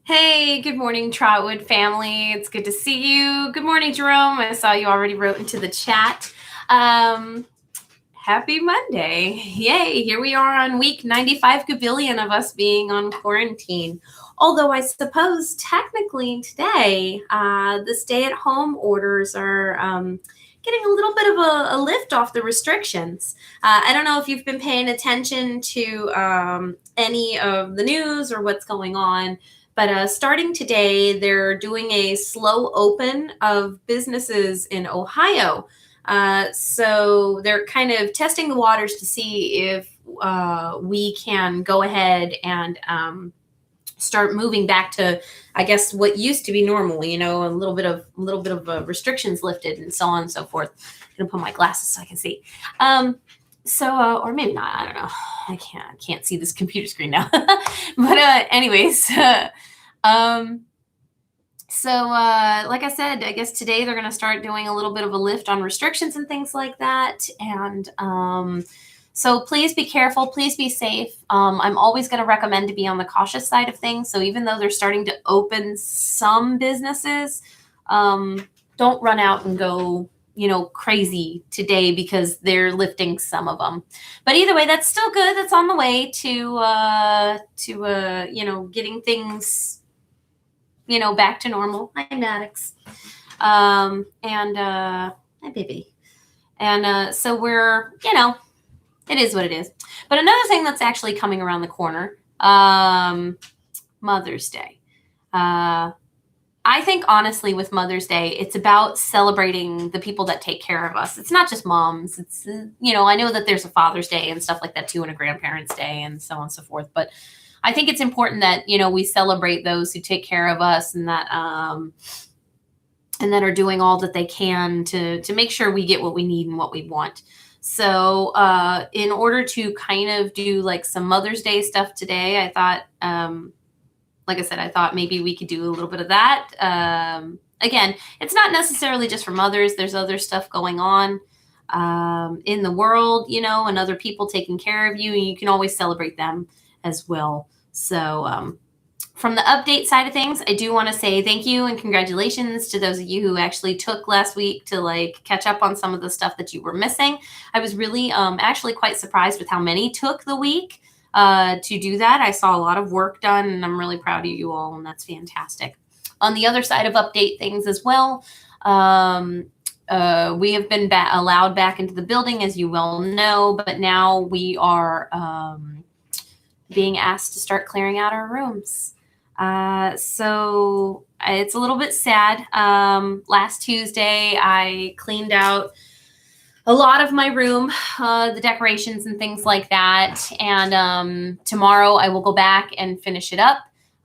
Hey, good morning, Trotwood family. It's good to see you. Good morning, Jerome. I saw you already wrote into the chat. Happy Monday. Yay, here we are on week 95 gabillion of us being on quarantine. Although I suppose technically today, the stay-at-home orders are getting a little bit of a lift off the restrictions. I don't know if you've been paying attention to any of the news or what's going on, but starting today, they're doing a slow open of businesses in Ohio. So they're kind of testing the waters to see if we can go ahead and start moving back to, I guess, what used to be normal. A little bit of restrictions lifted and so on and so forth. I'm gonna put my glasses so I can see. Or maybe not. I don't know. I can't see this computer screen now. But anyways. Like I said, I guess today they're going to start doing a little bit of a lift on restrictions and things like that. And so please be careful. Please be safe. I'm always going to recommend to be on the cautious side of things. So even though they're starting to open some businesses, don't run out and go, crazy today because they're lifting some of them. But either way, that's still good. That's on the way to getting things back to normal. Hi, Maddox. Hi, baby. And so we're, it is what it is. But another thing that's actually coming around the corner, Mother's Day. I think, honestly, with Mother's Day, it's about celebrating the people that take care of us. It's not just moms. It's, I know that there's a Father's Day and stuff like that, too, and a Grandparents' Day and so on and so forth. But I think it's important that, we celebrate those who take care of us and that are doing all that they can to make sure we get what we need and what we want. So in order to kind of do like some Mother's Day stuff today, I thought, like I said, I thought maybe we could do a little bit of that. Again, it's not necessarily just for mothers. There's other stuff going on in the world, and other people taking care of you, and you can always celebrate them as well. So from the update side of things, I do want to say thank you and congratulations to those of you who actually took last week to catch up on some of the stuff that you were missing. I was really actually quite surprised with how many took the week to do that. I saw a lot of work done, and I'm really proud of you all, and that's fantastic. On the other side of update things as well, we have been allowed back into the building, as you well know, but now we are being asked to start clearing out our rooms. So it's a little bit sad. Last Tuesday, I cleaned out a lot of my room, the decorations and things like that. And tomorrow I will go back and finish it up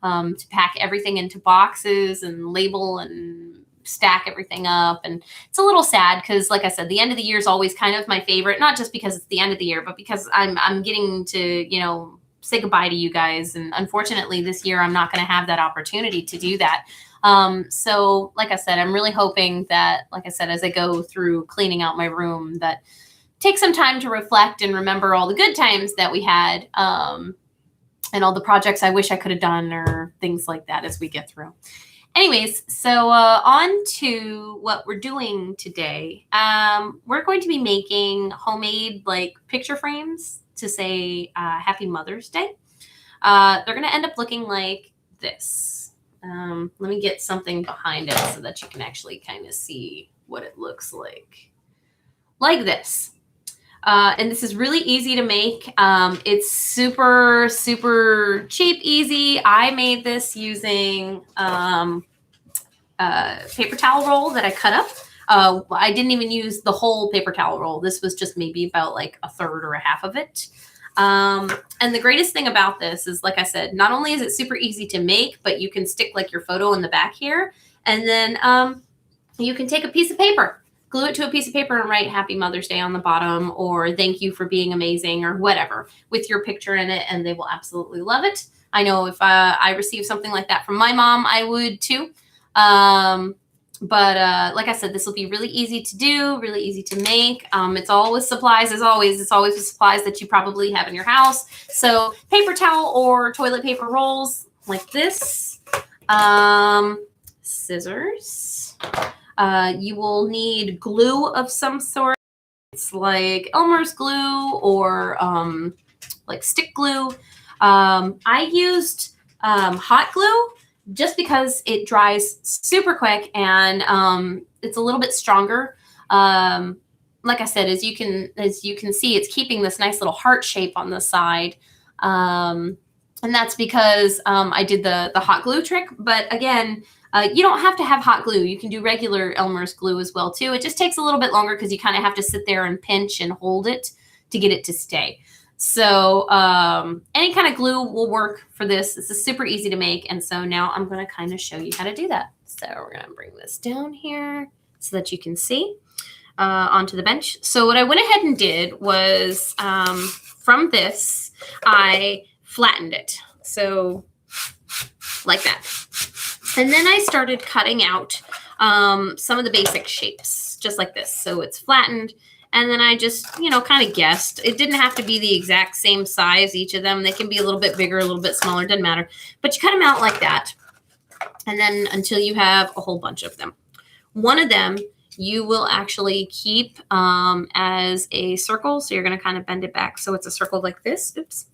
to pack everything into boxes and label and stack everything up. And it's a little sad because, like I said, the end of the year is always kind of my favorite, not just because it's the end of the year, but because I'm getting to, say goodbye to you guys. And unfortunately, this year, I'm not going to have that opportunity to do that. So like I said, I'm really hoping that, like I said, as I go through cleaning out my room, that take some time to reflect and remember all the good times that we had, and all the projects I wish I could have done or things like that as we get through. Anyways, so on to what we're doing today. We're going to be making homemade picture frames to say Happy Mother's Day. They're going to end up looking like this. Let me get something behind it so that you can actually kind of see what it looks like. Like this. And this is really easy to make. It's super, super cheap, easy. I made this using paper towel roll that I cut up. I didn't even use the whole paper towel roll. This was just maybe about a third or a half of it. And the greatest thing about this is, like I said, not only is it super easy to make, but you can stick your photo in the back here. And then you can take a piece of paper, glue it to a piece of paper and write Happy Mother's Day on the bottom, or thank you for being amazing, or whatever, with your picture in it, and they will absolutely love it. I know if I received something like that from my mom, I would too. But like I said, this will be really easy to do, really easy to make. It's all with supplies, as always. It's always with supplies that you probably have in your house. So paper towel or toilet paper rolls like this. Scissors. You will need glue of some sort. It's like Elmer's glue or like stick glue. I used hot glue just because it dries super quick and it's a little bit stronger. Like I said, as you can see, it's keeping this nice little heart shape on the side. And that's because I did the hot glue trick. But again, you don't have to have hot glue. You can do regular Elmer's glue as well too. It just takes a little bit longer because you kind of have to sit there and pinch and hold it to get it to stay. So any kind of glue will work for this. This is super easy to make. And so now I'm going to kind of show you how to do that. So we're going to bring this down here so that you can see onto the bench. So what I went ahead and did was from this, I flattened it. So like that. And then I started cutting out some of the basic shapes, just like this. So it's flattened. And then I just, kind of guessed. It didn't have to be the exact same size, each of them. They can be a little bit bigger, a little bit smaller, doesn't matter. But you cut them out like that. And then until you have a whole bunch of them. One of them you will actually keep as a circle. So you're going to kind of bend it back so it's a circle like this. Oops.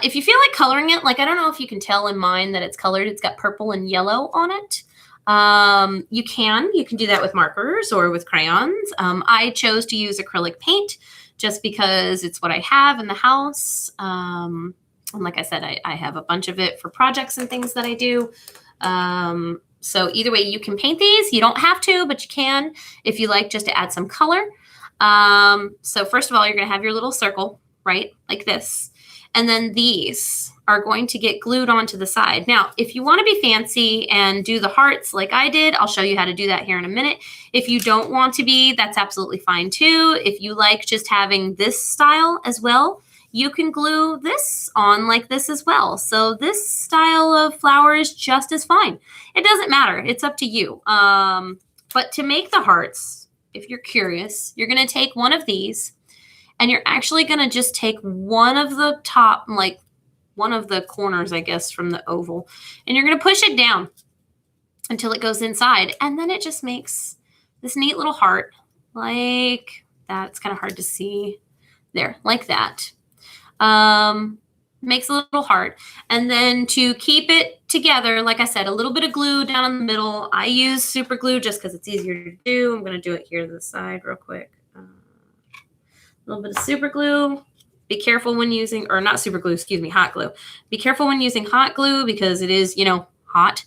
If you feel like coloring it, like I don't know if you can tell in mine that it's colored. It's got purple and yellow on it. You can do that with markers or with crayons. I chose to use acrylic paint just because it's what I have in the house. And like I said, I have a bunch of it for projects and things that I do. So either way, you can paint these. You don't have to, but you can if you like, just to add some color. So first of all, you're going to have your little circle, right? Like this. And then these are going to get glued onto the side. Now, if you want to be fancy and do the hearts like I did, I'll show you how to do that here in a minute. If you don't want to be, that's absolutely fine too. If you like just having this style as well, you can glue this on like this as well. So this style of flower is just as fine. It doesn't matter. It's up to you. But to make the hearts, if you're curious, you're going to take one of these and you're actually going to just take one of the top, like one of the corners, I guess, from the oval, and you're going to push it down until it goes inside. And then it just makes this neat little heart like that. It's kind of hard to see there, like that. Makes a little heart. And then to keep it together, like I said, a little bit of glue down in the middle. I use super glue just because it's easier to do. I'm going to do it here to the side real quick. A little bit of super glue. Be careful when using, or not super glue, excuse me, hot glue. Be careful when using hot glue because it is, hot.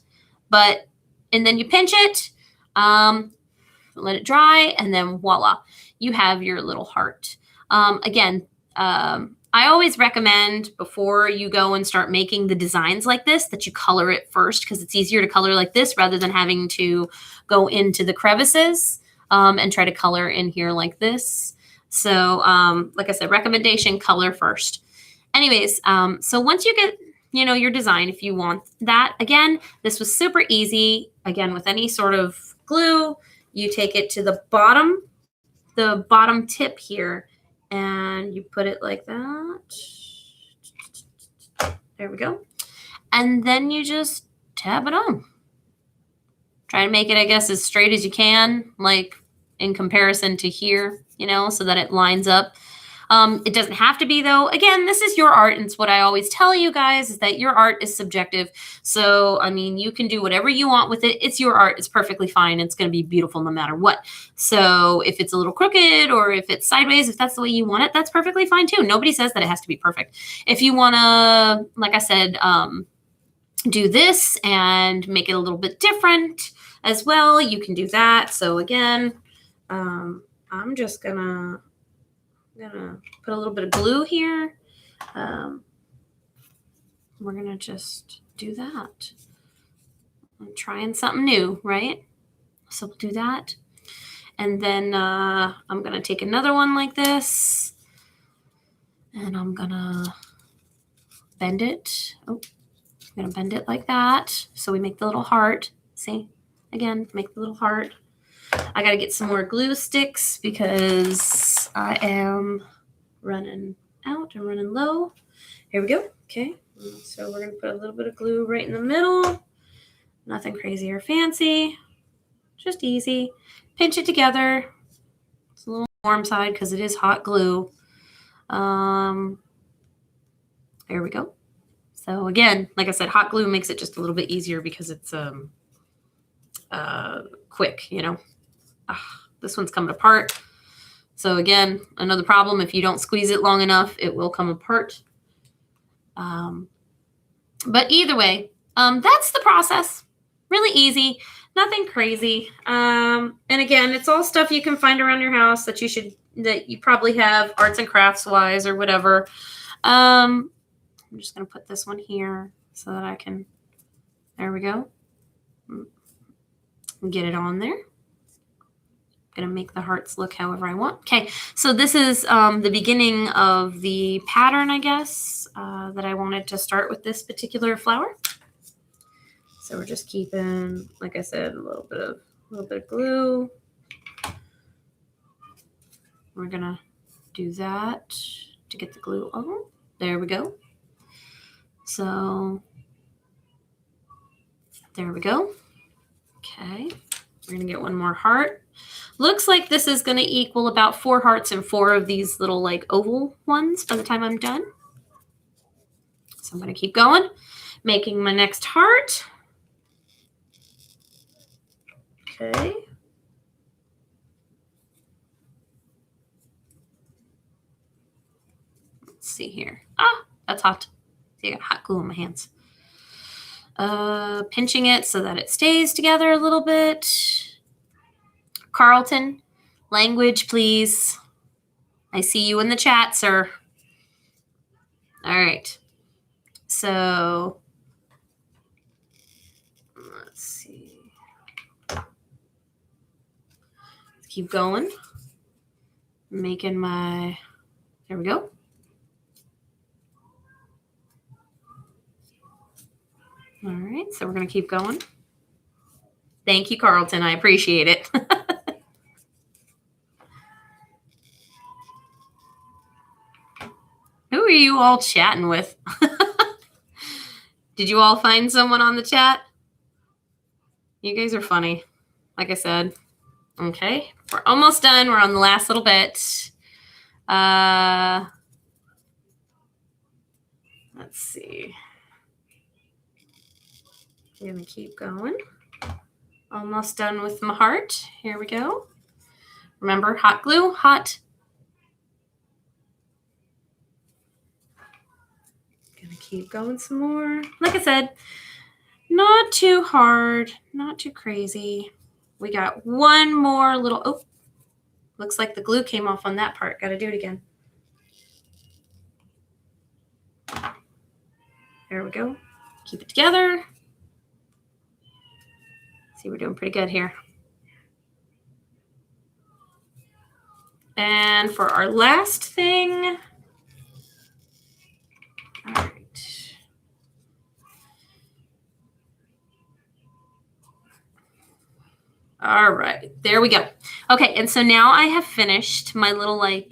And then you pinch it, let it dry, and then voila, you have your little heart. Again, I always recommend before you go and start making the designs like this that you color it first because it's easier to color like this rather than having to go into the crevices and try to color in here like this. So like I said, recommendation, color first. Anyways, so once you get, your design, if you want that, again, this was super easy. Again, with any sort of glue, you take it to the bottom tip here, and you put it like that. There we go. And then you just tab it on. Try to make it, I guess, as straight as you can, like in comparison to here, so that it lines up. It doesn't have to be, though. Again, this is your art. And it's what I always tell you guys is that your art is subjective. So, you can do whatever you want with it. It's your art. It's perfectly fine. It's going to be beautiful no matter what. So if it's a little crooked or if it's sideways, if that's the way you want it, that's perfectly fine too. Nobody says that it has to be perfect. If you want to, like I said, do this and make it a little bit different as well, you can do that. So again, I'm just gonna put a little bit of glue here. We're gonna just do that. I'm trying something new, right? So we'll do that. And then I'm gonna take another one like this and I'm gonna bend it. Oh, I'm gonna bend it like that. So we make the little heart. See, again, make the little heart. I got to get some more glue sticks because I am running out. I'm running low. Here we go. Okay. So we're going to put a little bit of glue right in the middle. Nothing crazy or fancy. Just easy. Pinch it together. It's a little warm side because it is hot glue. There we go. So again, like I said, hot glue makes it just a little bit easier because it's quick, you know. This one's coming apart. So again, another problem, if you don't squeeze it long enough, it will come apart. But either way, that's the process. Really easy, nothing crazy. And again, it's all stuff you can find around your house that you probably have arts and crafts wise or whatever. I'm just going to put this one here so that I can, there we go. Get it on there. I'm going to make the hearts look however I want. Okay, so this is the beginning of the pattern, I guess, that I wanted to start with this particular flower. So we're just keeping, like I said, a little bit of glue. We're going to do that to get the glue on. There we go. So there we go. Okay, we're going to get one more heart. Looks like this is going to equal about 4 hearts and 4 of these little like oval ones by the time I'm done. So I'm going to keep going, making my next heart. Okay. Let's see here. That's hot. See, I got hot glue on my hands. Pinching it so that it stays together a little bit. Carlton, language, please. I see you in the chat, sir. All right. So let's see. Let's keep going. Making my, there we go. All right, so we're going to keep going. Thank you, Carlton. I appreciate it. Who are you all chatting with? Did you all find someone on the chat? You guys are funny. Like I said. Okay, we're almost done. We're on the last little bit. Let's see. I'm going to keep going. Almost done with my heart. Here we go. Remember, hot glue, hot. Gonna keep going some more. Like I said, not too hard, not too crazy. We got one more little, oh, looks like the glue came off on that part. Got to do it again. There we go. Keep it together. See, we're doing pretty good here. And for our last thing, all right. All right, there we go. Okay, and so now I have finished my little like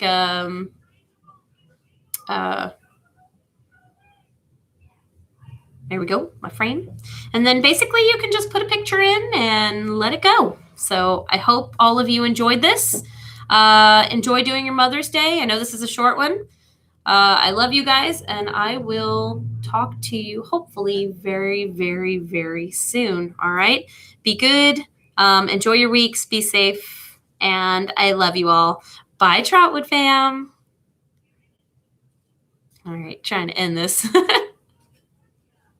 there we go, my frame. And then basically you can just put a picture in and let it go. So I hope all of you enjoyed this. Enjoy doing your Mother's Day. I know this is a short one. I love you guys, and I will talk to you hopefully very, very, very soon. All right? Be good. Enjoy your weeks. Be safe. And I love you all. Bye, Troutwood fam. All right, trying to end this.